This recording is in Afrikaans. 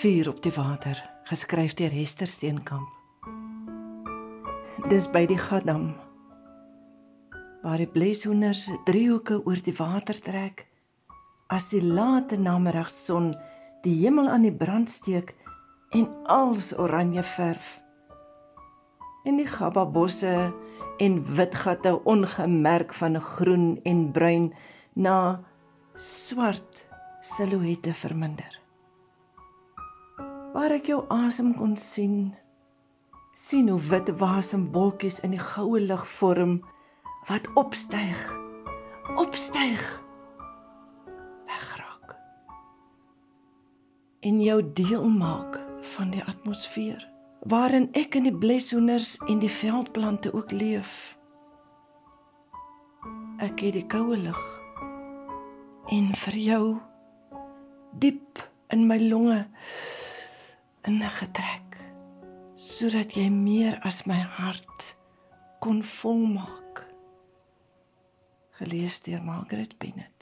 Vuur op die water, geskryf deur Hester Steenkamp. Dis by die Gadam, waar die bleshoenders driehoeke oor die water trek, as die late namiddagson die hemel aan die brand steek en als oranje verf. En die gabbabosse en witgatte ongemerk van groen en bruin na swart silhouette verminder. Waar ek jou asem kon sien hoe wit wasemwolkies in die goue lig vorm, wat opstyg, wegraak. En jou deel maak van die atmosfeer, waarin ek en die bleshoenders en die veldplante ook leef. Ek het die koue lug, en vir jou, diep in my longe, ingetrek, sodat jy meer as my hart kon volmaak. Gelees deur Margaret Bennett.